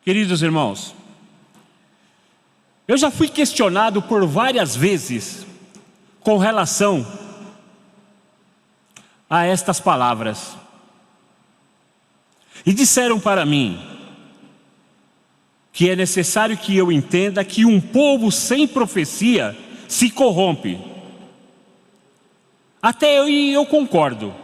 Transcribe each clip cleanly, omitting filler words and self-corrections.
Queridos irmãos, eu já fui questionado por várias vezes com relação a estas palavras. E disseram para mim que é necessário que eu entenda que um povo sem profecia se corrompe. Até eu concordo.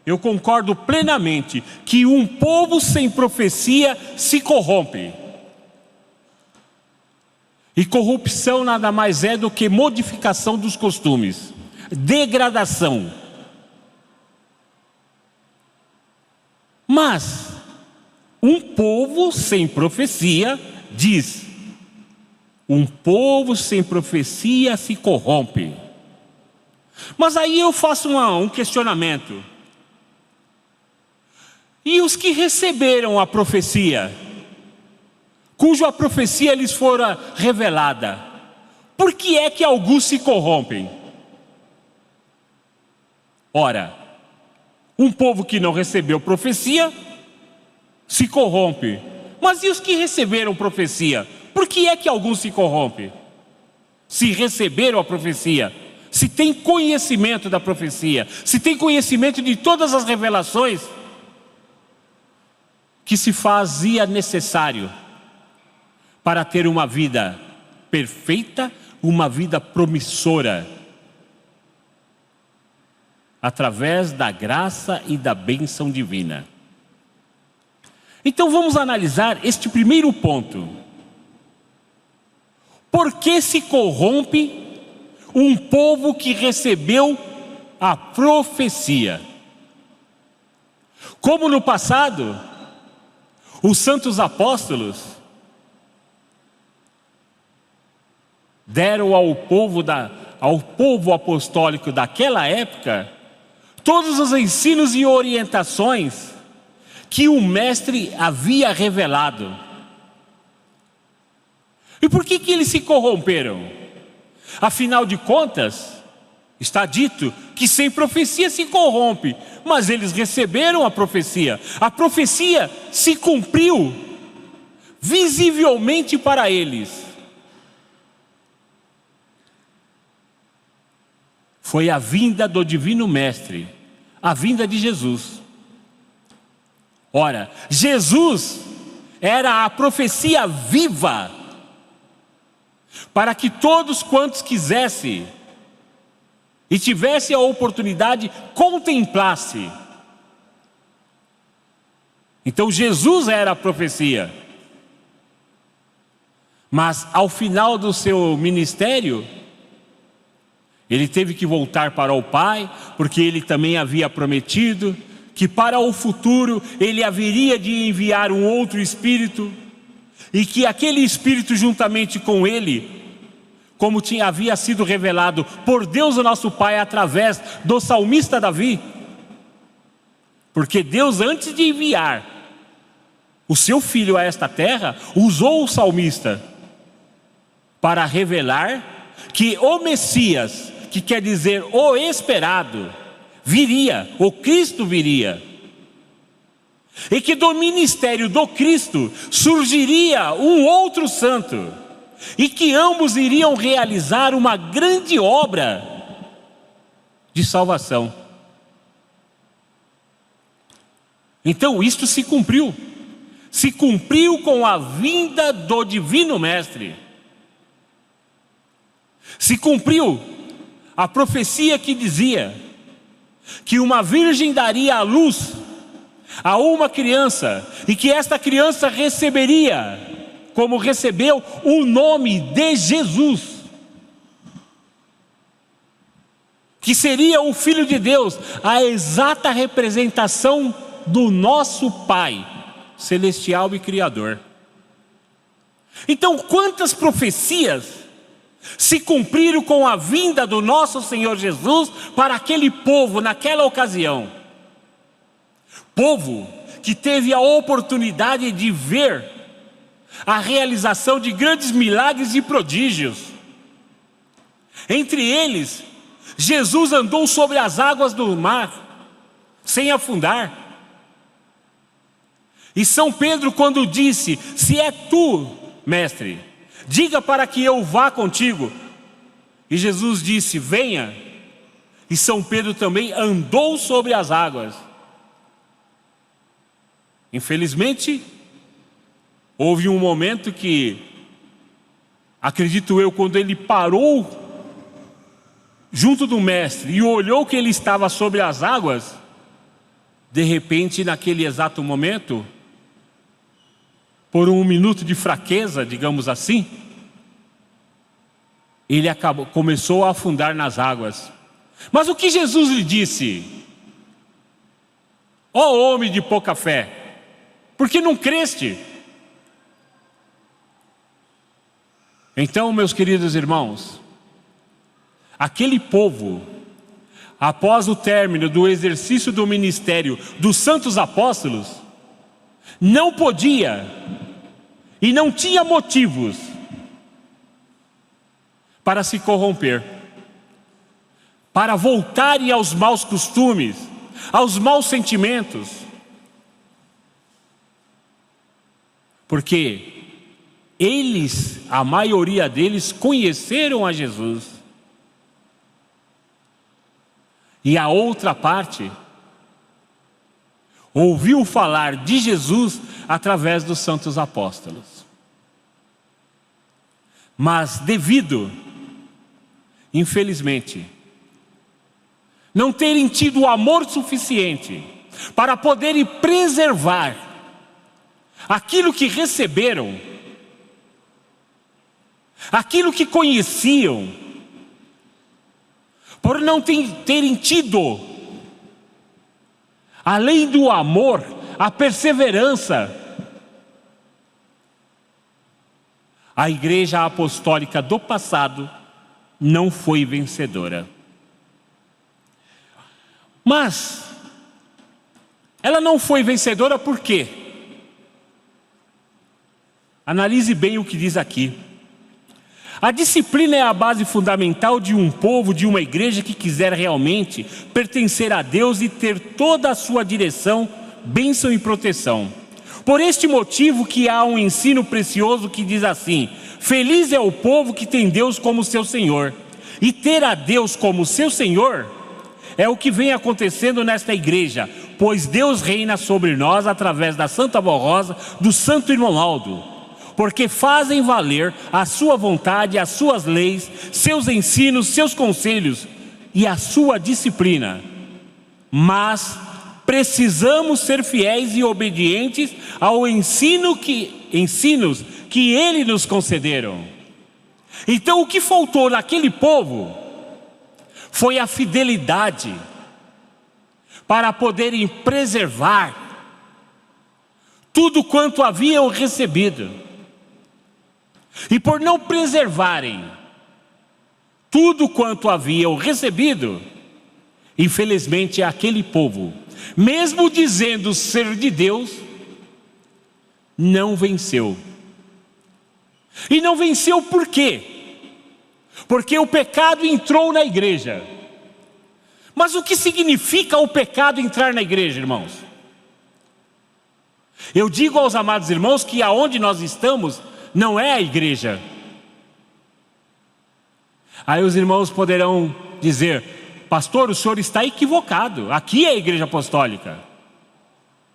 Eu concordo plenamente que um povo sem profecia se corrompe. E corrupção nada mais é do que modificação dos costumes, degradação. Mas um povo sem profecia, diz, um povo sem profecia se corrompe. Mas aí eu faço um questionamento. E os que receberam a profecia, cuja profecia lhes fora revelada, por que é que alguns se corrompem? Ora, um povo que não recebeu profecia se corrompe. Mas e os que receberam profecia? Por que é que alguns se corrompem? Se receberam a profecia, se tem conhecimento da profecia, se tem conhecimento de todas as revelações que se fazia necessário para ter uma vida perfeita, uma vida promissora, através da graça e da bênção divina. Então vamos analisar este primeiro ponto. Por que se corrompe um povo que recebeu a profecia? Como no passado, os santos apóstolos deram ao povo apostólico daquela época todos os ensinos e orientações que o mestre havia revelado. E por que eles se corromperam? Afinal de contas, está dito que sem profecia se corrompe, mas eles receberam a profecia. A profecia se cumpriu visivelmente para eles. Foi a vinda do Divino Mestre, a vinda de Jesus. Ora, Jesus era a profecia viva, para que todos quantos quisessem e tivesse a oportunidade, contemplasse. Então Jesus era a profecia. Mas ao final do seu ministério, ele teve que voltar para o Pai, porque ele também havia prometido que para o futuro ele haveria de enviar um outro Espírito, e que aquele Espírito juntamente com ele, como havia sido revelado por Deus o nosso Pai através do salmista Davi. Porque Deus, antes de enviar o seu Filho a esta terra, usou o salmista para revelar que o Messias, que quer dizer o esperado, viria, o Cristo viria. E que do ministério do Cristo surgiria um outro santo, e que ambos iriam realizar uma grande obra de salvação. Então isto se cumpriu com a vinda do Divino Mestre. Se cumpriu a profecia que dizia que uma virgem daria à luz a uma criança, e que esta criança receberia, como recebeu, o nome de Jesus, que seria o Filho de Deus, a exata representação do nosso Pai celestial e Criador. Então, quantas profecias se cumpriram com a vinda do nosso Senhor Jesus para aquele povo naquela ocasião? Povo que teve a oportunidade de ver a realização de grandes milagres e prodígios. Entre eles, Jesus andou sobre as águas do mar, sem afundar. E São Pedro, quando disse: se é tu, mestre, diga para que eu vá contigo. E Jesus disse: venha. E São Pedro também andou sobre as águas. Infelizmente, houve um momento que, acredito eu, quando ele parou junto do mestre e olhou que ele estava sobre as águas, de repente, naquele exato momento, por um minuto de fraqueza, digamos assim, ele começou a afundar nas águas. Mas o que Jesus lhe disse? Ó homem de pouca fé, por que não creste? Então, meus queridos irmãos, aquele povo, após o término do exercício do ministério dos santos apóstolos, não podia e não tinha motivos para se corromper, para voltarem aos maus costumes, aos maus sentimentos, porque eles, a maioria deles, conheceram a Jesus. E a outra parte ouviu falar de Jesus através dos santos apóstolos. Mas devido, infelizmente, não terem tido o amor suficiente para poderem preservar aquilo que receberam, aquilo que conheciam, por não terem tido, além do amor, a perseverança, a igreja apostólica do passado não foi vencedora. Mas ela não foi vencedora por quê? Analise bem o que diz aqui. A disciplina é a base fundamental de um povo, de uma igreja que quiser realmente pertencer a Deus e ter toda a sua direção, bênção e proteção. Por este motivo que há um ensino precioso que diz assim: feliz é o povo que tem Deus como seu Senhor. E ter a Deus como seu Senhor é o que vem acontecendo nesta igreja, pois Deus reina sobre nós através da Santa Voz Rosa, do Santo Irmão Aldo, porque fazem valer a sua vontade, as suas leis, seus ensinos, seus conselhos e a sua disciplina. Mas precisamos ser fiéis e obedientes ao ensinos que Ele nos concederam. Então o que faltou naquele povo foi a fidelidade para poderem preservar tudo quanto haviam recebido. E por não preservarem tudo quanto haviam recebido, infelizmente aquele povo, mesmo dizendo ser de Deus, não venceu. E não venceu por quê? Porque o pecado entrou na igreja. Mas o que significa o pecado entrar na igreja, irmãos? Eu digo aos amados irmãos que aonde nós estamos não é a igreja. Aí os irmãos poderão dizer: pastor, o senhor está equivocado, aqui é a igreja apostólica.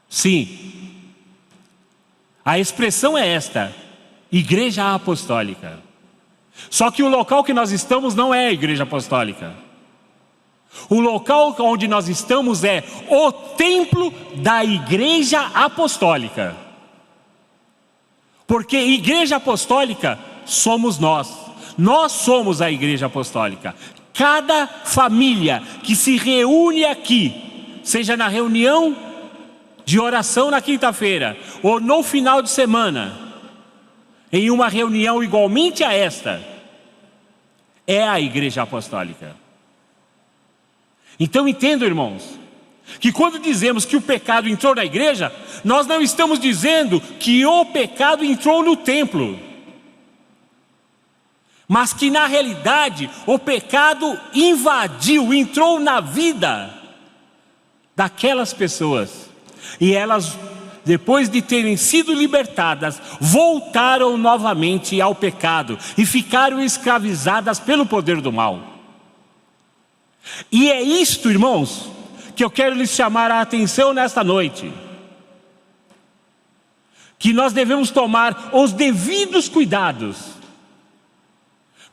Sim, a expressão é esta: igreja apostólica. Só que o local que nós estamos não é a igreja apostólica. O local onde nós estamos é o templo da igreja apostólica. Porque igreja apostólica somos nós. Nós somos a igreja apostólica. Cada família que se reúne aqui, seja na reunião de oração na quinta-feira ou no final de semana, em uma reunião igualmente a esta, é a igreja apostólica. Então entendam, irmãos, que quando dizemos que o pecado entrou na igreja, nós não estamos dizendo que o pecado entrou no templo, mas que na realidade o pecado invadiu, entrou na vida daquelas pessoas, e elas depois de terem sido libertadas, voltaram novamente ao pecado e ficaram escravizadas pelo poder do mal. E é isto, irmãos, que eu quero lhes chamar a atenção nesta noite. Que nós devemos tomar os devidos cuidados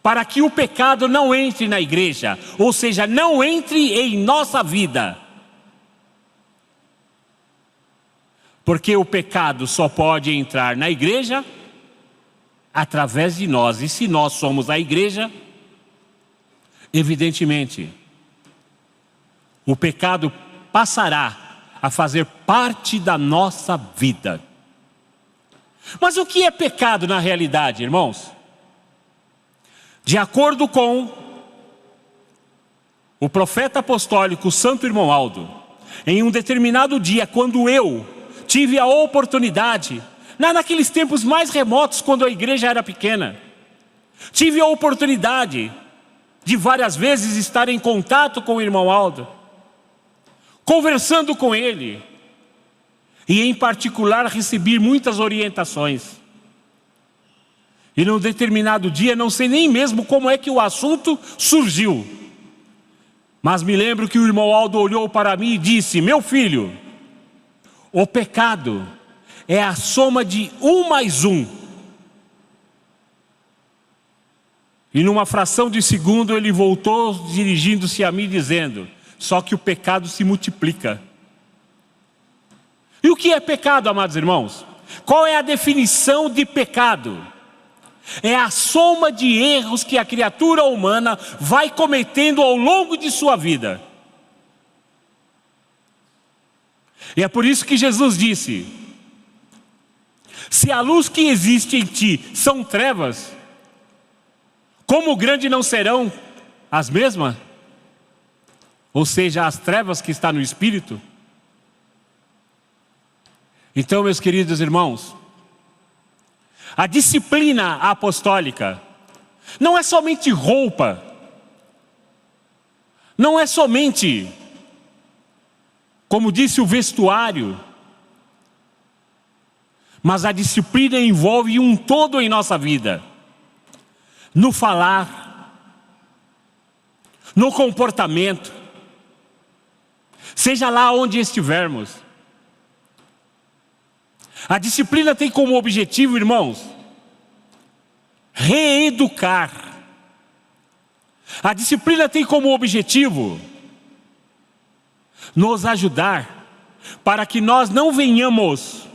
para que o pecado não entre na igreja, ou seja, não entre em nossa vida. Porque o pecado só pode entrar na igreja através de nós. E se nós somos a igreja, evidentemente, o pecado passará a fazer parte da nossa vida. Mas o que é pecado na realidade, irmãos? De acordo com o profeta apostólico Santo Irmão Aldo, em um determinado dia, quando eu tive a oportunidade, naqueles tempos mais remotos, quando a igreja era pequena, tive a oportunidade de várias vezes estar em contato com o irmão Aldo, conversando com ele, e em particular recebi muitas orientações. E num determinado dia, não sei nem mesmo como é que o assunto surgiu, mas me lembro que o irmão Aldo olhou para mim e disse: meu filho, o pecado é a soma de 1 mais 1. E numa fração de segundo ele voltou dirigindo-se a mim dizendo: só que o pecado se multiplica. E o que é pecado, amados irmãos? Qual é a definição de pecado? É a soma de erros que a criatura humana vai cometendo ao longo de sua vida. E é por isso que Jesus disse: se a luz que existe em ti são trevas, como grande não serão as mesmas? Ou seja, as trevas que está no Espírito. Então, meus queridos irmãos, a disciplina apostólica não é somente roupa, não é somente, como disse, o vestuário, mas a disciplina envolve um todo em nossa vida, no falar, no comportamento, seja lá onde estivermos. A disciplina tem como objetivo, irmãos, reeducar. A disciplina tem como objetivo nos ajudar para que nós não venhamos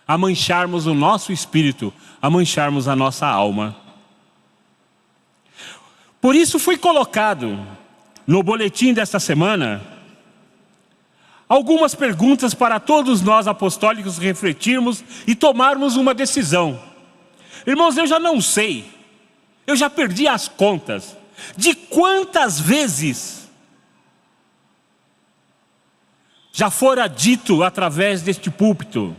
a mancharmos o nosso espírito, a mancharmos a nossa alma. Por isso foi colocado no boletim desta semana algumas perguntas para todos nós apostólicos refletirmos e tomarmos uma decisão. Irmãos, eu já não sei, eu já perdi as contas de quantas vezes já fora dito através deste púlpito: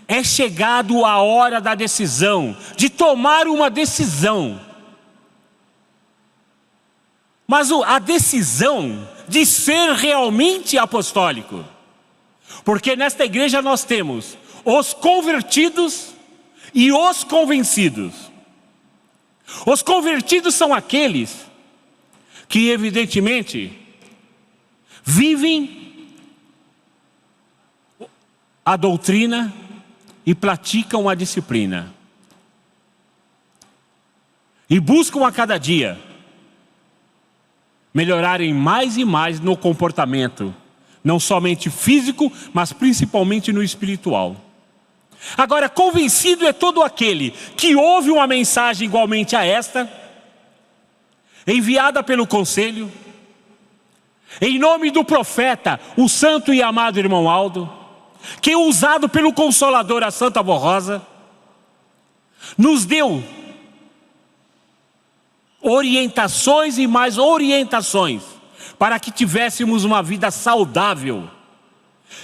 é chegado a hora da decisão, de tomar uma decisão. Mas a decisão de ser realmente apostólico. Porque nesta igreja nós temos os convertidos e os convencidos. Os convertidos são aqueles que evidentemente vivem a doutrina e praticam a disciplina. E buscam a cada dia melhorarem mais e mais no comportamento, não somente físico, mas principalmente no espiritual. Agora, convencido é todo aquele que ouve uma mensagem igualmente a esta, enviada pelo conselho, em nome do profeta, o santo e amado irmão Aldo, que usado pelo Consolador, a Santa Avó Rosa, nos deu orientações e mais orientações para que tivéssemos uma vida saudável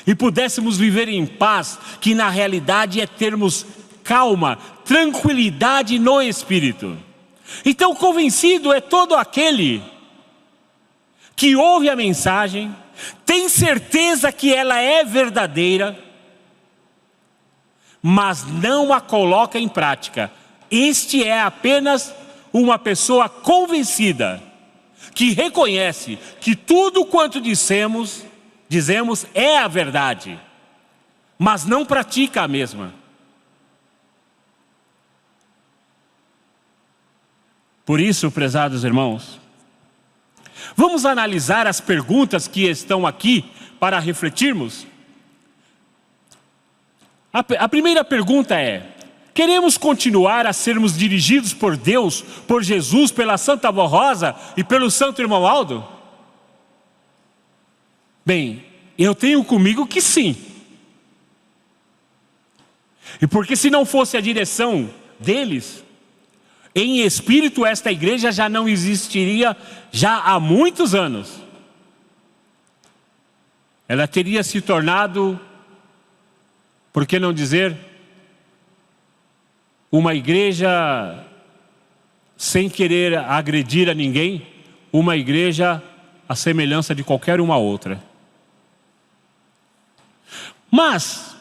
e pudéssemos viver em paz, que na realidade é termos calma, tranquilidade no espírito. Então, convencido é todo aquele que ouve a mensagem, tem certeza que ela é verdadeira, mas não a coloca em prática. Este é apenas uma pessoa convencida, que reconhece que tudo quanto dizemos é a verdade, mas não pratica a mesma. Por isso, prezados irmãos, vamos analisar as perguntas que estão aqui para refletirmos. A primeira pergunta é: queremos continuar a sermos dirigidos por Deus, por Jesus, pela Santa Avó Rosa e pelo Santo Irmão Aldo? Bem, eu tenho comigo que sim. E porque se não fosse a direção deles, em espírito esta igreja já não existiria já há muitos anos. Ela teria se tornado, por que não dizer, uma igreja sem querer agredir a ninguém, uma igreja à semelhança de qualquer uma outra. Mas,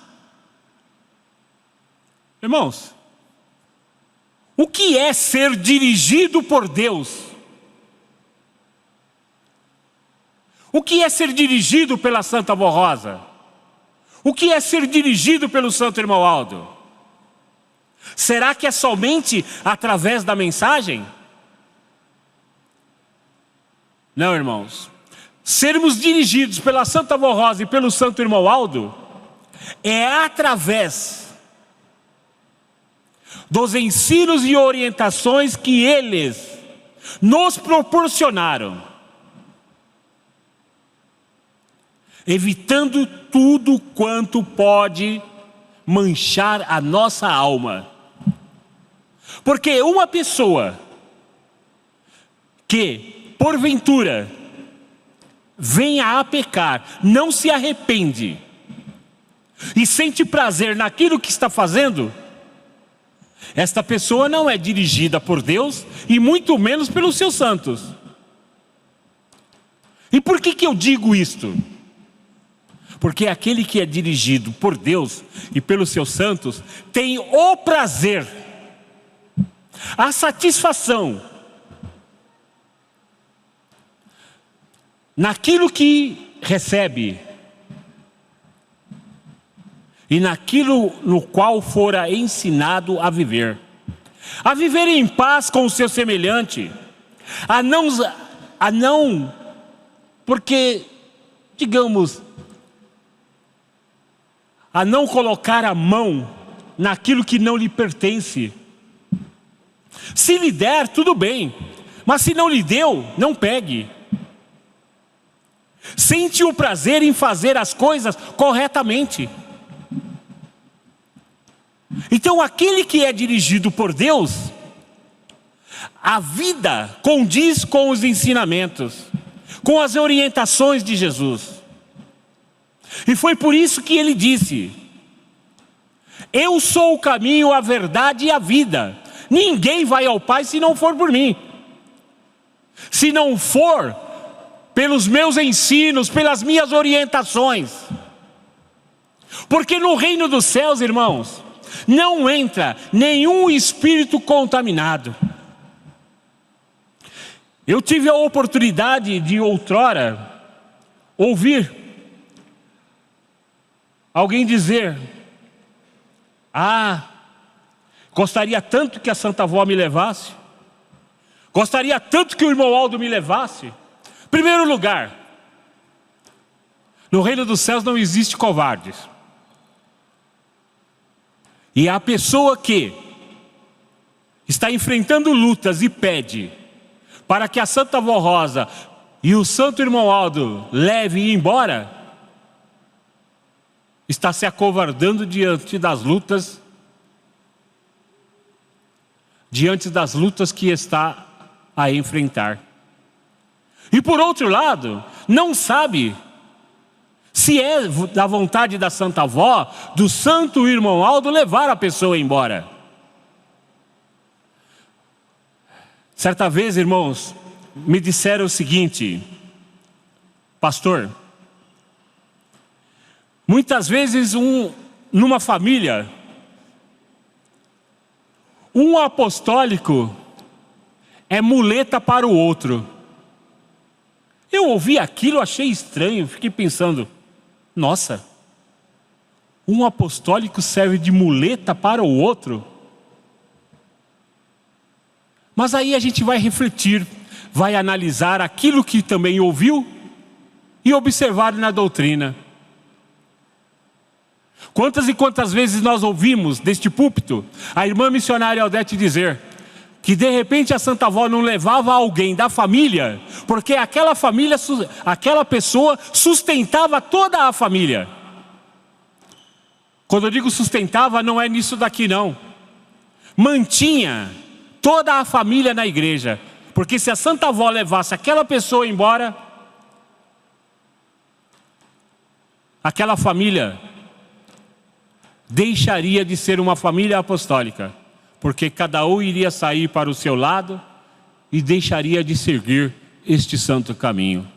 irmãos, o que é ser dirigido por Deus? O que é ser dirigido pela Santa Avó Rosa? O que é ser dirigido pelo Santo Irmão Aldo? Será que é somente através da mensagem? Não, irmãos. Sermos dirigidos pela Santa Avó Rosa e pelo Santo Irmão Aldo é através dos ensinos e orientações que eles nos proporcionaram, evitando tudo quanto pode manchar a nossa alma. Porque uma pessoa que, porventura, venha a pecar, não se arrepende e sente prazer naquilo que está fazendo, esta pessoa não é dirigida por Deus e muito menos pelos seus santos. E por que eu digo isto? Porque aquele que é dirigido por Deus e pelos seus santos tem o prazer, a satisfação naquilo que recebe e naquilo no qual fora ensinado a viver em paz com o seu semelhante, porque, digamos, a não colocar a mão naquilo que não lhe pertence. Se lhe der, tudo bem, mas se não lhe deu, não pegue. Sente o prazer em fazer as coisas corretamente. Então, aquele que é dirigido por Deus, a vida condiz com os ensinamentos, com as orientações de Jesus. E foi por isso que ele disse: eu sou o caminho, a verdade e a vida. Ninguém vai ao Pai se não for por mim. Se não for pelos meus ensinos, pelas minhas orientações. Porque no reino dos céus, irmãos, não entra nenhum espírito contaminado. Eu tive a oportunidade de outrora ouvir alguém dizer: gostaria tanto que a Santa Avó me levasse, gostaria tanto que o Irmão Aldo me levasse. Primeiro lugar, no reino dos céus não existe covardes. E a pessoa que está enfrentando lutas e pede para que a Santa Avó Rosa e o Santo Irmão Aldo leve embora, está se acovardando diante das lutas que está a enfrentar. E por outro lado, não sabe se é da vontade da Santa Avó, do Santo Irmão Aldo, levar a pessoa embora. Certa vez, irmãos, me disseram o seguinte: pastor, Muitas vezes numa família, um apostólico é muleta para o outro. Eu ouvi aquilo, achei estranho, fiquei pensando, nossa, um apostólico serve de muleta para o outro? Mas aí a gente vai refletir, vai analisar aquilo que também ouviu e observar na doutrina. Quantas e quantas vezes nós ouvimos deste púlpito a irmã missionária Aldete dizer que de repente a Santa Avó não levava alguém da família, porque aquela pessoa sustentava toda a família. Quando eu digo sustentava, não é nisso daqui não. Mantinha toda a família na igreja, porque se a Santa Avó levasse aquela pessoa embora, aquela família deixaria de ser uma família apostólica, porque cada um iria sair para o seu lado e deixaria de seguir este santo caminho.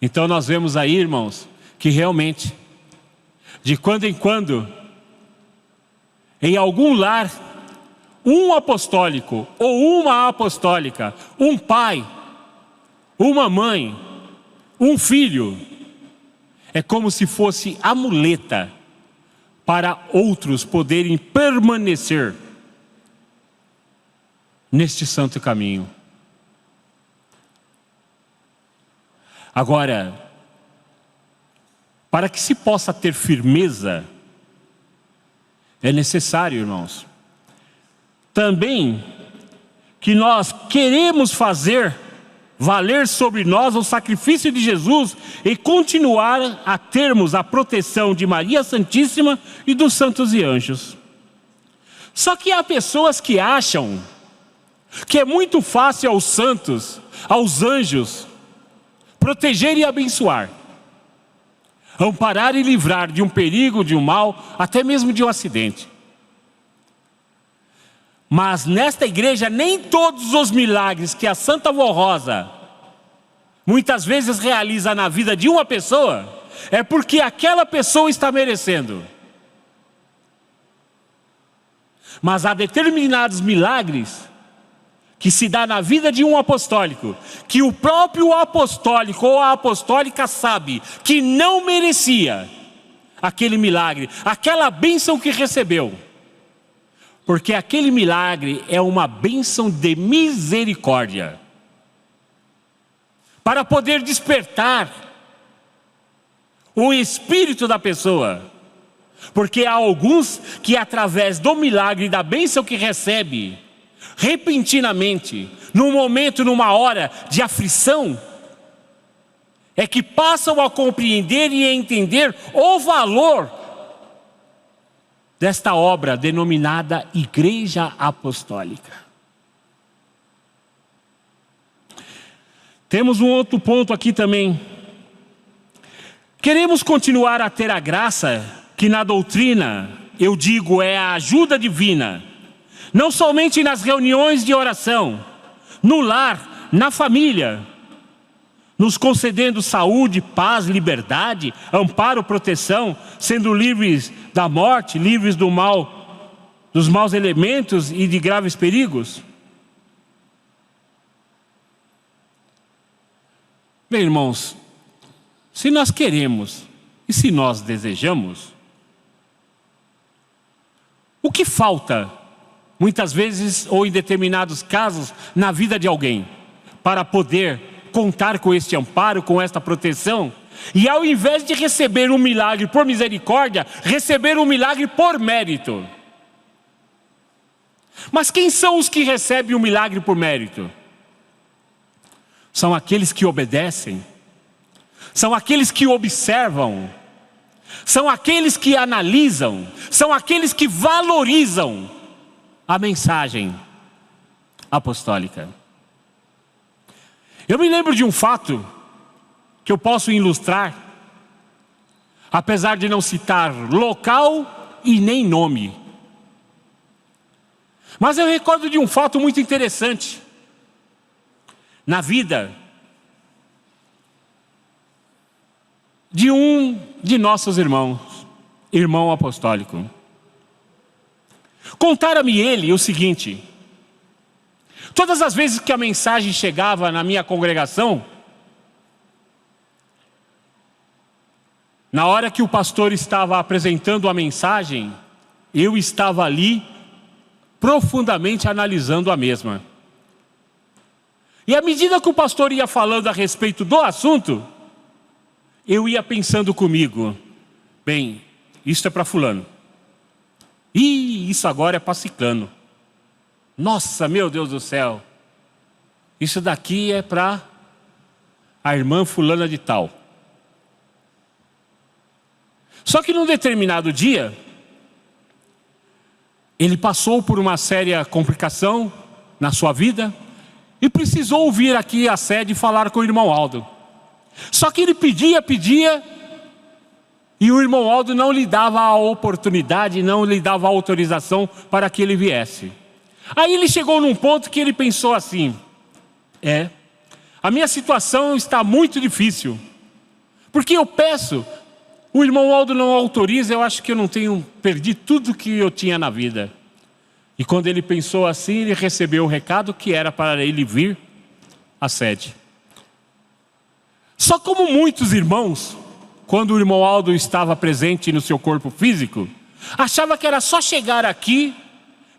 Então nós vemos aí, irmãos, que realmente, de quando em quando, em algum lar, um apostólico ou uma apostólica, um pai, uma mãe, um filho, é como se fosse a muleta para outros poderem permanecer neste santo caminho. Agora, para que se possa ter firmeza, é necessário, irmãos, também que nós queremos fazer valer sobre nós o sacrifício de Jesus e continuar a termos a proteção de Maria Santíssima e dos santos e anjos. Só que há pessoas que acham que é muito fácil aos santos, aos anjos, proteger e abençoar, amparar e livrar de um perigo, de um mal, até mesmo de um acidente. Mas nesta igreja, nem todos os milagres que a Santa Avó Rosa muitas vezes realiza na vida de uma pessoa, é porque aquela pessoa está merecendo. Mas há determinados milagres que se dá na vida de um apostólico, que o próprio apostólico ou a apostólica sabe que não merecia aquele milagre, aquela bênção que recebeu. Porque aquele milagre é uma bênção de misericórdia, para poder despertar o espírito da pessoa. Porque há alguns que através do milagre, da bênção que recebe, repentinamente, num momento, numa hora de aflição, é que passam a compreender e a entender o valor desta obra denominada Igreja Apostólica. Temos um outro ponto aqui também. Queremos continuar a ter a graça que na doutrina, eu digo, é a ajuda divina, não somente nas reuniões de oração, no lar, na família, nos concedendo saúde, paz, liberdade, amparo, proteção, sendo livres da morte, livres do mal, dos maus elementos e de graves perigos. Bem, irmãos, se nós queremos e se nós desejamos, o que falta, muitas vezes ou em determinados casos, na vida de alguém, para poder contar com este amparo, com esta proteção, e ao invés de receber um milagre por misericórdia, receber um milagre por mérito? Mas quem são os que recebem o milagre por mérito? São aqueles que obedecem, são aqueles que observam, são aqueles que analisam, são aqueles que valorizam a mensagem apostólica. Eu me lembro de um fato que eu posso ilustrar, apesar de não citar local e nem nome. Mas eu recordo de um fato muito interessante. Na vida de um de nossos irmãos, irmão apostólico. Contara-me ele o seguinte: todas as vezes que a mensagem chegava na minha congregação, na hora que o pastor estava apresentando a mensagem, eu estava ali profundamente analisando a mesma. E à medida que o pastor ia falando a respeito do assunto, eu ia pensando comigo: bem, isso é para fulano. Isso agora é para ciclano. Nossa, meu Deus do céu. Isso daqui é para a irmã fulana de tal. Só que num determinado dia, ele passou por uma séria complicação na sua vida e precisou vir aqui à sede falar com o irmão Aldo. Só que ele pedia, e o irmão Aldo não lhe dava a oportunidade, não lhe dava a autorização para que ele viesse. Aí ele chegou num ponto que ele pensou assim: a minha situação está muito difícil, porque eu peço, o irmão Aldo não autoriza, eu acho que eu perdi tudo que eu tinha na vida. E quando ele pensou assim, ele recebeu o recado que era para ele vir à sede. Só como muitos irmãos, quando o irmão Aldo estava presente no seu corpo físico, achava que era só chegar aqui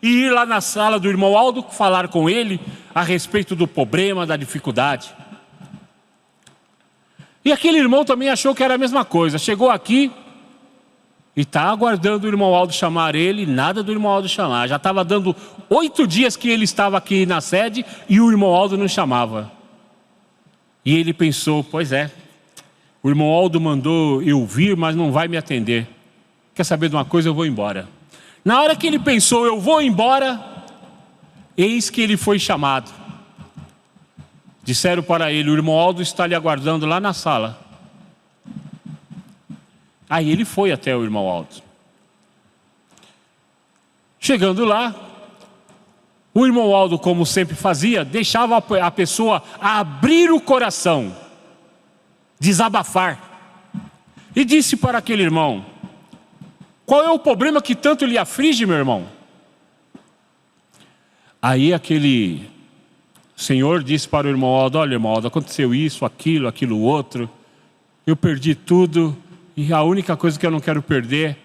e ir lá na sala do irmão Aldo falar com ele a respeito do problema, da dificuldade. E aquele irmão também achou que era a mesma coisa. Chegou aqui e está aguardando o irmão Aldo chamar ele, nada do irmão Aldo chamar. Já estava dando 8 dias que ele estava aqui na sede e o irmão Aldo não chamava. E ele pensou: pois é, o irmão Aldo mandou eu vir, mas não vai me atender. Quer saber de uma coisa? Eu vou embora. Na hora que ele pensou, eu vou embora, eis que ele foi chamado. Disseram para ele: o irmão Aldo está lhe aguardando lá na sala. Aí ele foi até o irmão Aldo. Chegando lá, o irmão Aldo, como sempre fazia, deixava a pessoa abrir o coração, desabafar. E disse para aquele irmão: qual é o problema que tanto lhe aflige, meu irmão? Aí aquele senhor disse para o irmão Aldo: olha, irmão Aldo, aconteceu isso, aquilo outro. Eu perdi tudo e a única coisa que eu não quero perder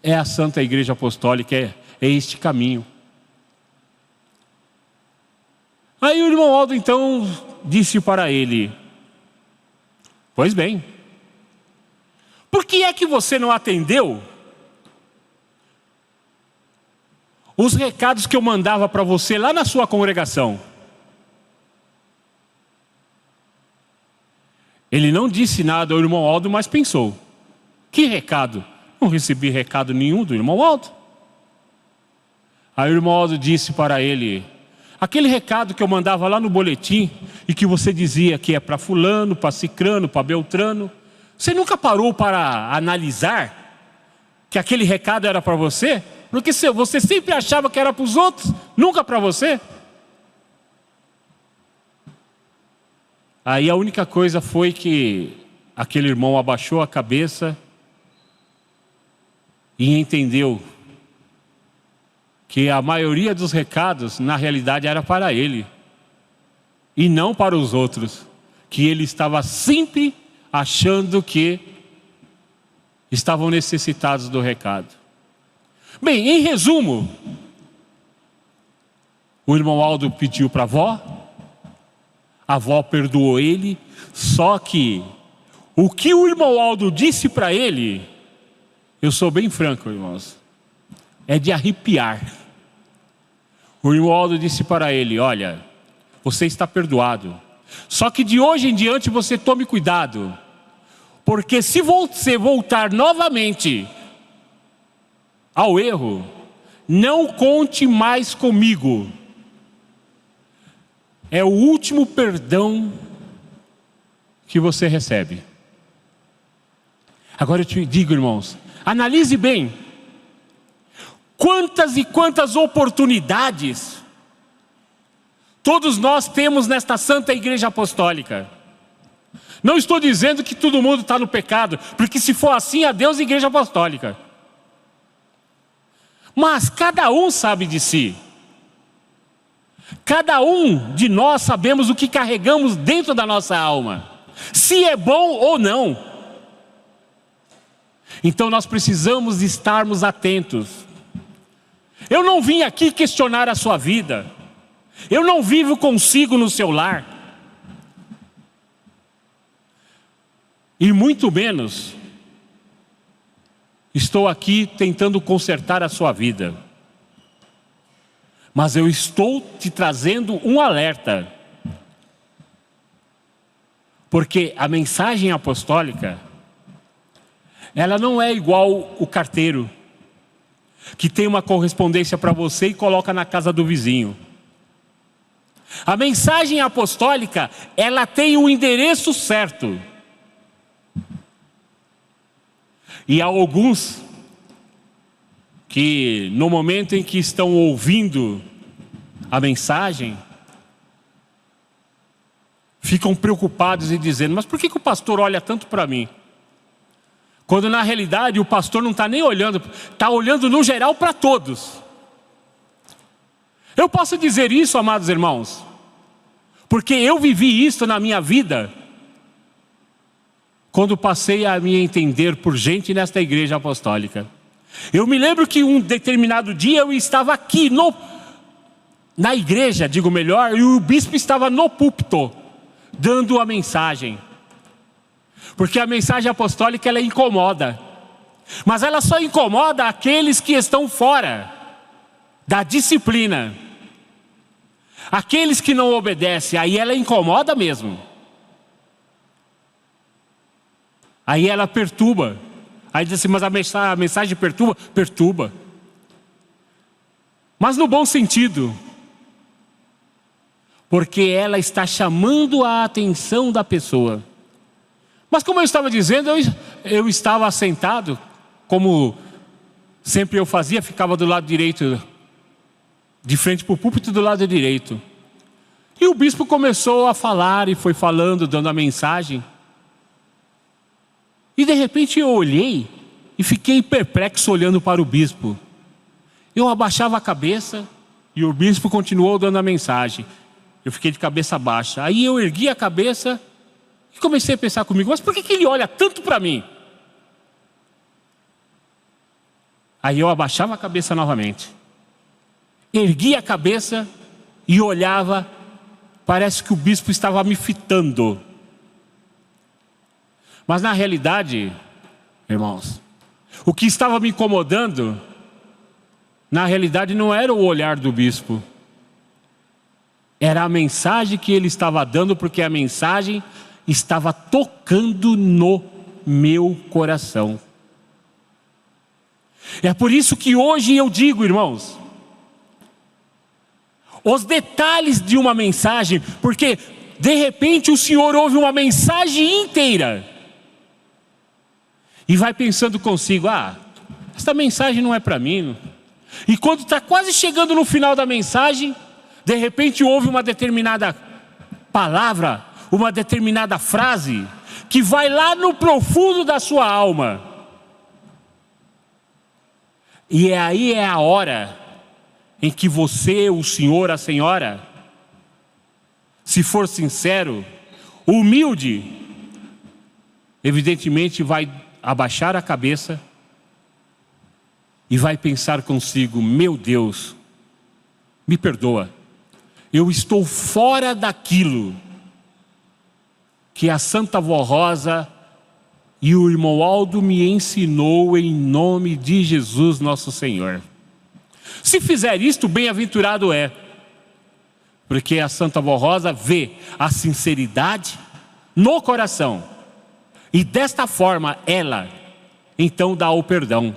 é a Santa Igreja Apostólica, é este caminho. Aí o irmão Aldo então disse para ele: pois bem, por que é que você não atendeu os recados que eu mandava para você lá na sua congregação? Ele não disse nada ao irmão Aldo, mas pensou: que recado? Não recebi recado nenhum do irmão Aldo. Aí o irmão Aldo disse para ele: aquele recado que eu mandava lá no boletim e que você dizia que é para fulano, para cicrano, para beltrano, você nunca parou para analisar que aquele recado era para você? Porque você sempre achava que era para os outros, nunca para você. Aí a única coisa foi que aquele irmão abaixou a cabeça e entendeu que a maioria dos recados, na realidade, era para ele e não para os outros, que ele estava sempre achando que estavam necessitados do recado. Bem, em resumo, o irmão Aldo pediu para a avó perdoou ele, só que o que o irmão Aldo disse para ele, eu sou bem franco, irmãos, é de arrepiar. O irmão Aldo disse para ele: olha, você está perdoado, só que de hoje em diante você tome cuidado, porque se você voltar novamente ao erro, não conte mais comigo. É o último perdão que você recebe. Agora eu te digo, irmãos, analise bem. Quantas e quantas oportunidades todos nós temos nesta Santa Igreja Apostólica Não estou dizendo que todo mundo está no pecado, porque se for assim, adeus Igreja Apostólica. Mas cada um sabe de si. Cada um de nós sabemos o que carregamos dentro da nossa alma, se é bom ou não. Então nós precisamos estarmos atentos. Eu não vim aqui questionar a sua vida. Eu não vivo consigo no seu lar. E muito menos estou aqui tentando consertar a sua vida. Mas eu estou te trazendo um alerta. Porque a mensagem apostólica, ela não é igual o carteiro, que tem uma correspondência para você e coloca na casa do vizinho. A mensagem apostólica, ela tem o endereço certo. E há alguns que no momento em que estão ouvindo a mensagem, ficam preocupados e dizendo: mas por que o pastor olha tanto para mim? Quando na realidade o pastor não está nem olhando, está olhando no geral para todos. Eu posso dizer isso, amados irmãos, porque eu vivi isso na minha vida, quando passei a me entender por gente nesta igreja apostólica. Eu me lembro que um determinado dia eu estava aqui na igreja, digo melhor, e o bispo estava no púlpito, dando a mensagem. Porque a mensagem apostólica, ela incomoda. Mas ela só incomoda aqueles que estão fora da disciplina. Aqueles que não obedecem, aí ela incomoda mesmo. Aí ela perturba. Aí diz assim: mas a mensagem perturba? Perturba. Mas no bom sentido. Porque ela está chamando a atenção da pessoa. Mas como eu estava dizendo, eu estava sentado, como sempre eu fazia, ficava do lado direito, de frente para o púlpito do lado direito. E o bispo começou a falar e foi falando, dando a mensagem. E de repente eu olhei e fiquei perplexo olhando para o bispo. Eu abaixava a cabeça e o bispo continuou dando a mensagem. Eu fiquei de cabeça baixa. Aí eu ergui a cabeça e comecei a pensar comigo: mas por que ele olha tanto para mim? Aí eu abaixava a cabeça novamente. Ergui a cabeça e olhava. Parece que o bispo estava me fitando. Mas na realidade, irmãos, o que estava me incomodando, na realidade não era o olhar do bispo. Era a mensagem que ele estava dando, porque a mensagem estava tocando no meu coração. É por isso que hoje eu digo, irmãos, os detalhes de uma mensagem, porque de repente o senhor ouve uma mensagem inteira e vai pensando consigo: esta mensagem não é para mim. E quando está quase chegando no final da mensagem, de repente ouve uma determinada palavra, uma determinada frase, que vai lá no profundo da sua alma. E aí é a hora em que você, o senhor, a senhora, se for sincero, humilde, evidentemente vai abaixar a cabeça e vai pensar consigo: meu Deus, me perdoa, eu estou fora daquilo que a Santa Vó Rosa e o irmão Aldo me ensinou, em nome de Jesus nosso Senhor. Se fizer isto, bem-aventurado é, porque a Santa Vó Rosa vê a sinceridade no coração, e desta forma ela então dá o perdão.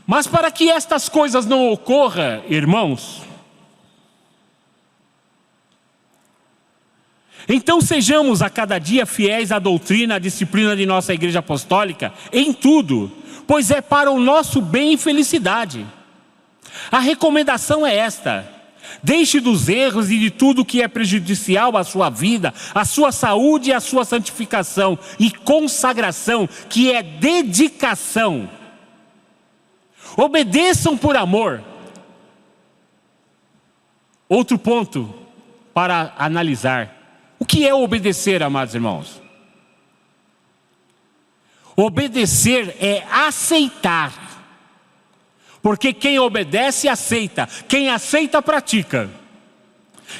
Mas para que estas coisas não ocorram, irmãos, então sejamos a cada dia fiéis à doutrina, à disciplina de nossa igreja apostólica, em tudo, pois é para o nosso bem e felicidade. A recomendação é esta: Deixe dos erros e de tudo que é prejudicial à sua vida, à sua saúde e à sua santificação e consagração, que é dedicação. Obedeçam por amor. Outro ponto para analisar. O que é obedecer, amados irmãos? Obedecer é aceitar. Porque quem obedece, aceita. Quem aceita, pratica.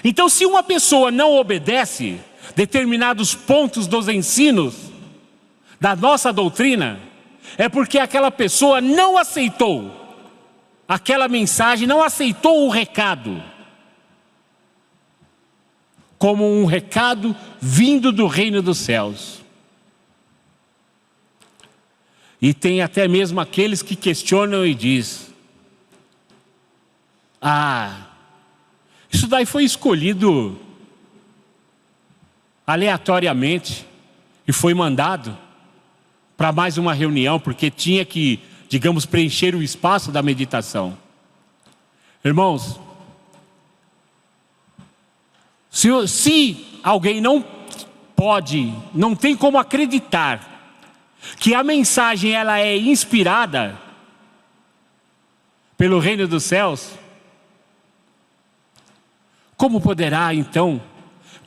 Então, se uma pessoa não obedece determinados pontos dos ensinos da nossa doutrina, é porque aquela pessoa não aceitou aquela mensagem, não aceitou o recado como um recado vindo do reino dos céus. E tem até mesmo aqueles que questionam e dizem: isso daí foi escolhido aleatoriamente e foi mandado para mais uma reunião, porque tinha que, digamos, preencher o espaço da meditação. Irmãos, se alguém não tem como acreditar que a mensagem ela é inspirada pelo reino dos céus, como poderá então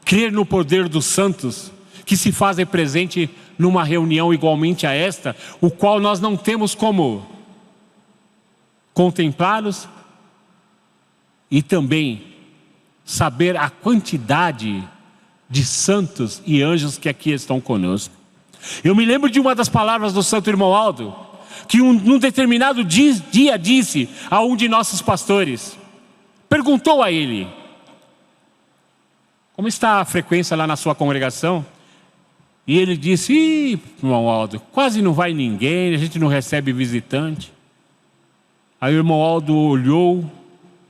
crer no poder dos santos que se fazem presente numa reunião igualmente a esta, o qual nós não temos como contemplá-los e também saber a quantidade de santos e anjos que aqui estão conosco? Eu me lembro de uma das palavras do santo irmão Aldo, que num determinado dia disse a um de nossos pastores, perguntou a ele: como está a frequência lá na sua congregação? E ele disse: irmão Aldo, quase não vai ninguém, a gente não recebe visitante. Aí o irmão Aldo olhou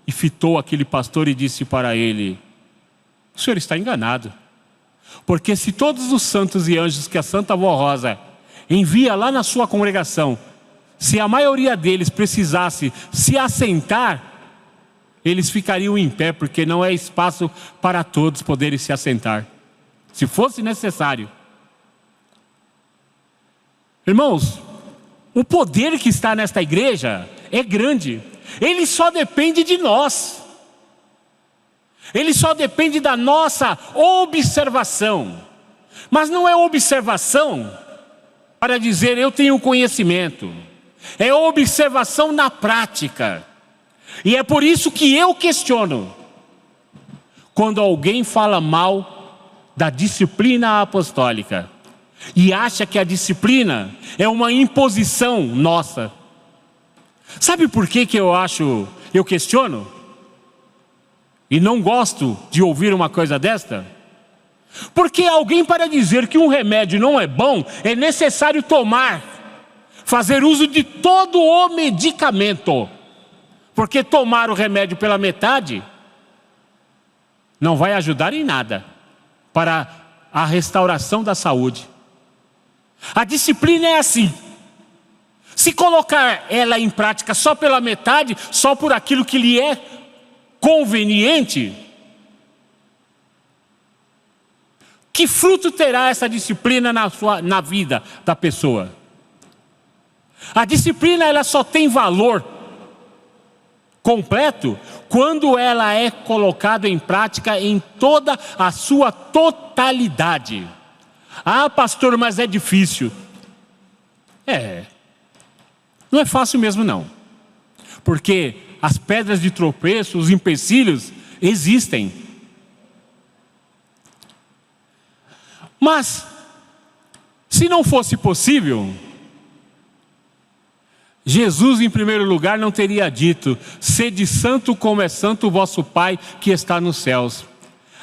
e fitou aquele pastor e disse para ele: o senhor está enganado. Porque se todos os santos e anjos que a Santa Avó Rosa envia lá na sua congregação, se a maioria deles precisasse se assentar, eles ficariam em pé, porque não é espaço para todos poderem se assentar, se fosse necessário. Irmãos, o poder que está nesta igreja é grande. Ele só depende de nós. Ele só depende da nossa observação. Mas não é observação para dizer eu tenho conhecimento. É observação na prática. E é por isso que eu questiono quando alguém fala mal da disciplina apostólica e acha que a disciplina é uma imposição nossa. Sabe por que eu questiono? E não gosto de ouvir uma coisa desta? Porque alguém, para dizer que um remédio não é bom, é necessário fazer uso de todo o medicamento. Porque tomar o remédio pela metade não vai ajudar em nada para a restauração da saúde. A disciplina é assim. Se colocar ela em prática só pela metade, só por aquilo que lhe é conveniente, que fruto terá essa disciplina na vida da pessoa? A disciplina ela só tem valor completo quando ela é colocada em prática em toda a sua totalidade. Ah, pastor, mas é difícil. Não é fácil mesmo não. Porque as pedras de tropeço, os empecilhos existem. Mas se não fosse possível, Jesus, em primeiro lugar, não teria dito: sede santo como é santo o vosso Pai que está nos céus.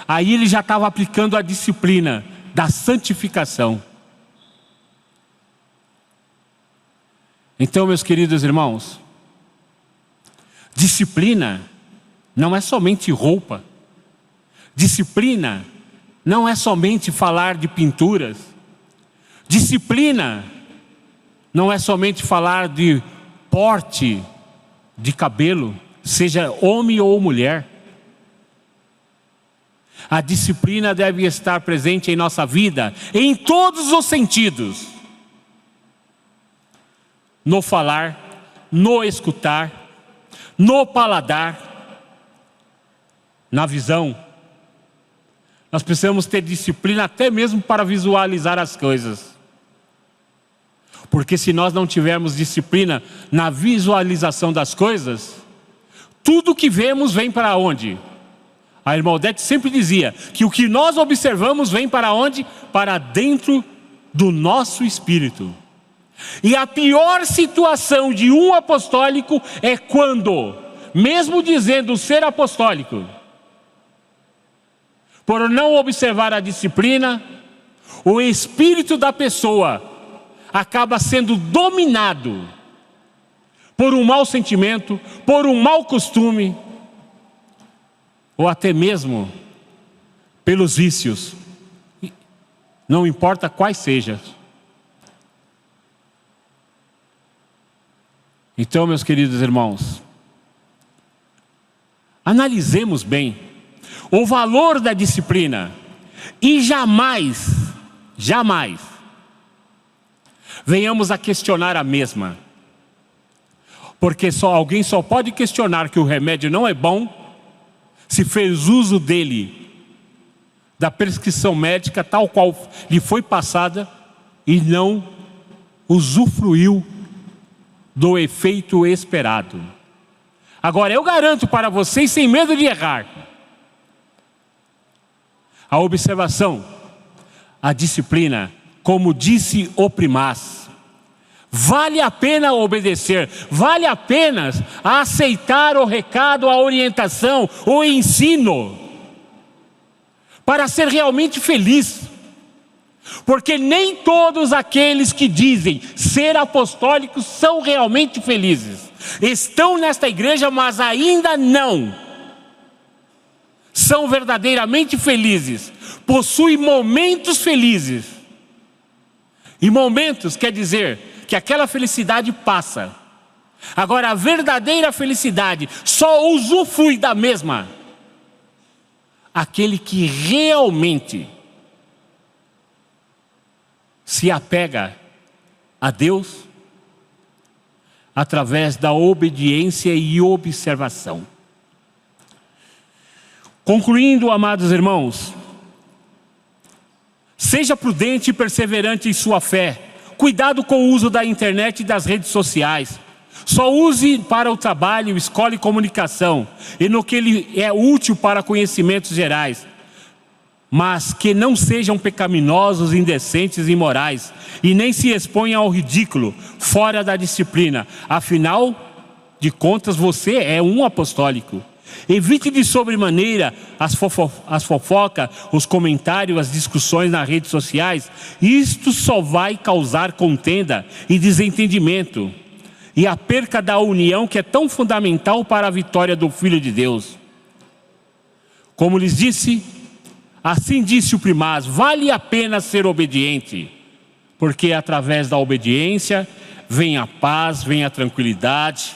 Aí ele já estava aplicando a disciplina da santificação. Então, meus queridos irmãos, disciplina não é somente roupa. Disciplina não é somente falar de pinturas. Disciplina não é somente falar de porte de cabelo, seja homem ou mulher. A disciplina deve estar presente em nossa vida, em todos os sentidos. No falar, no escutar, no paladar, na visão. Nós precisamos ter disciplina até mesmo para visualizar as coisas. Porque se nós não tivermos disciplina na visualização das coisas, tudo que vemos vem para onde? A irmã Odete sempre dizia que o que nós observamos vem para onde? Para dentro do nosso espírito. E a pior situação de um apostólico é quando, mesmo dizendo ser apostólico, por não observar a disciplina, o espírito da pessoa acaba sendo dominado por um mau sentimento, por um mau costume, ou até mesmo pelos vícios, não importa quais sejam. Então, meus queridos irmãos, analisemos bem o valor da disciplina e jamais venhamos a questionar a mesma. Porque alguém só pode questionar que o remédio não é bom se fez uso dele, da prescrição médica tal qual lhe foi passada, e não usufruiu do efeito esperado. Agora, eu garanto para vocês, sem medo de errar, a observação, a disciplina, como disse o primaz, vale a pena obedecer, vale a pena aceitar o recado, a orientação, o ensino, para ser realmente feliz. Porque nem todos aqueles que dizem ser apostólicos são realmente felizes. Estão nesta igreja, mas ainda não são verdadeiramente felizes. Possuem momentos felizes. E momentos quer dizer que aquela felicidade passa. Agora, a verdadeira felicidade só usufrui da mesma aquele que realmente se apega a Deus através da obediência e observação. Concluindo, amados irmãos, seja prudente e perseverante em sua fé. Cuidado com o uso da internet e das redes sociais. Só use para o trabalho, escola e comunicação, e no que ele é útil para conhecimentos gerais. Mas que não sejam pecaminosos, indecentes e imorais, e nem se exponham ao ridículo, fora da disciplina. Afinal de contas, você é um apostólico. Evite de sobremaneira as fofocas, os comentários, as discussões nas redes sociais. Isto só vai causar contenda e desentendimento, e a perca da união que é tão fundamental para a vitória do Filho de Deus. Como lhes disse, assim disse o primaz, vale a pena ser obediente, porque através da obediência vem a paz, vem a tranquilidade,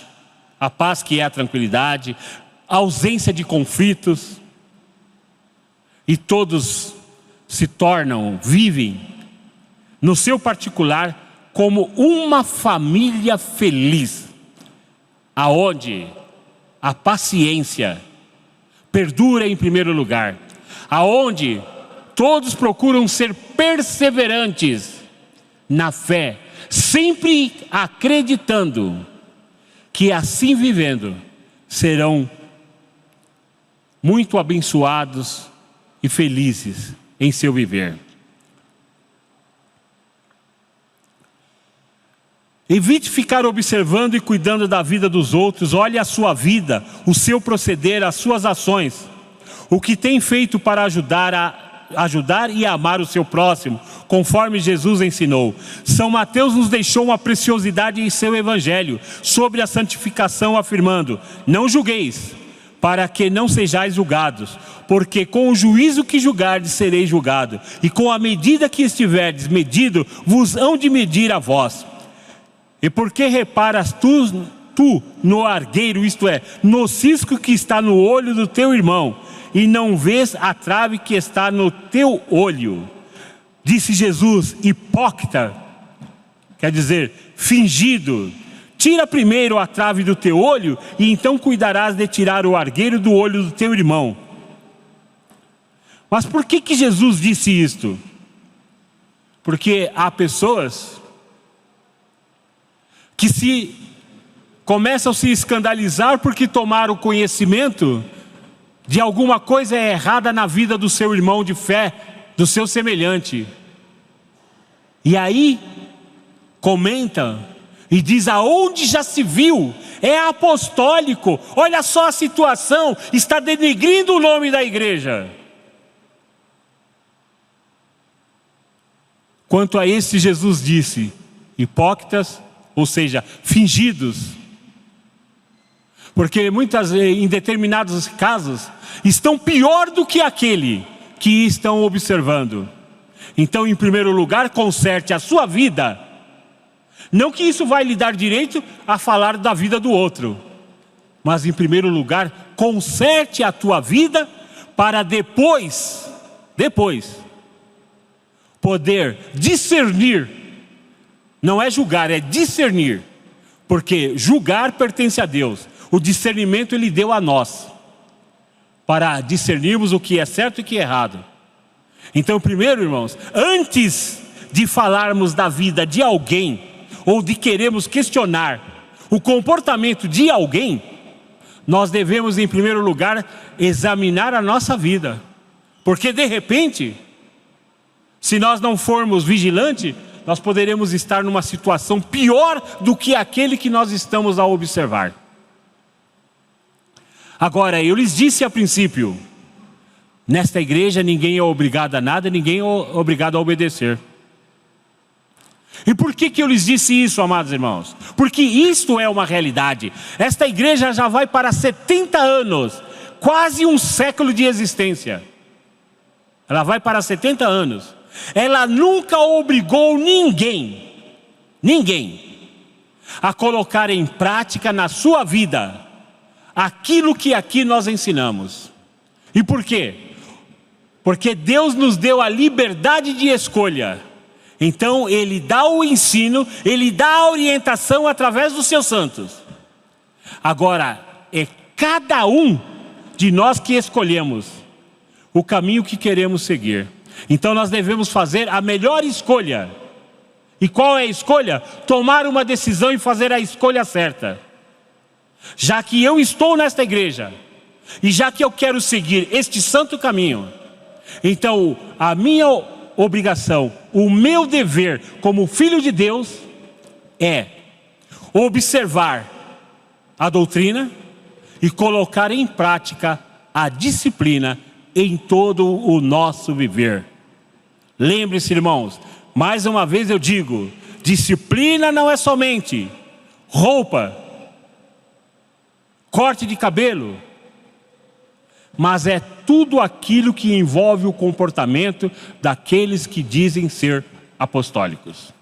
a paz que é a tranquilidade, a ausência de conflitos, e todos se tornam, vivem no seu particular como uma família feliz, aonde a paciência perdura em primeiro lugar, aonde todos procuram ser perseverantes na fé, sempre acreditando que assim vivendo serão muito abençoados e felizes em seu viver. Evite ficar observando e cuidando da vida dos outros. Olhe a sua vida, o seu proceder, as suas ações, o que tem feito para ajudar e amar o seu próximo, conforme Jesus ensinou. São Mateus nos deixou uma preciosidade em seu evangelho sobre a santificação, afirmando: não julgueis, para que não sejais julgados, porque com o juízo que julgardes sereis julgado, e com a medida que estiverdes medido, vos hão de medir a vós. E por que reparas tu no argueiro, isto é, no cisco que está no olho do teu irmão, e não vês a trave que está no teu olho. Disse Jesus: hipócrita, quer dizer, fingido. Tira primeiro a trave do teu olho, e então cuidarás de tirar o argueiro do olho do teu irmão. Mas por que Jesus disse isto? Porque há pessoas que começam a se escandalizar porque tomaram conhecimento de alguma coisa errada na vida do seu irmão de fé, do seu semelhante. E aí comenta e diz: aonde já se viu? É apostólico, olha só a situação, está denegrindo o nome da igreja. Quanto a esse, Jesus disse: hipócritas, ou seja, fingidos. Porque em determinados casos, estão pior do que aquele que estão observando. Então, em primeiro lugar, conserte a sua vida. Não que isso vai lhe dar direito a falar da vida do outro. Mas, em primeiro lugar, conserte a tua vida para depois poder discernir. Não é julgar, é discernir. Porque julgar pertence a Deus. O discernimento Ele deu a nós, para discernirmos o que é certo e o que é errado. Então, primeiro, irmãos, antes de falarmos da vida de alguém, ou de queremos questionar o comportamento de alguém, nós devemos, em primeiro lugar, examinar a nossa vida. Porque, de repente, se nós não formos vigilantes, nós poderemos estar numa situação pior do que aquele que nós estamos a observar. Agora, eu lhes disse a princípio, nesta igreja ninguém é obrigado a nada, ninguém é obrigado a obedecer. E por que eu lhes disse isso, amados irmãos? Porque isto é uma realidade. Esta igreja já vai para 70 anos, quase um século de existência. Ela vai para 70 anos. Ela nunca obrigou ninguém a colocar em prática na sua vida aquilo que aqui nós ensinamos. E por quê? Porque Deus nos deu a liberdade de escolha. Então Ele dá o ensino, Ele dá a orientação através dos seus santos. Agora, é cada um de nós que escolhemos o caminho que queremos seguir. Então nós devemos fazer a melhor escolha. E qual é a escolha? Tomar uma decisão e fazer a escolha certa. Já que eu estou nesta igreja, e já que eu quero seguir este santo caminho, então a minha obrigação, o meu dever como filho de Deus é observar a doutrina e colocar em prática a disciplina em todo o nosso viver. Lembre-se, irmãos, mais uma vez eu digo, disciplina não é somente roupa, corte de cabelo, mas é tudo aquilo que envolve o comportamento daqueles que dizem ser apostólicos.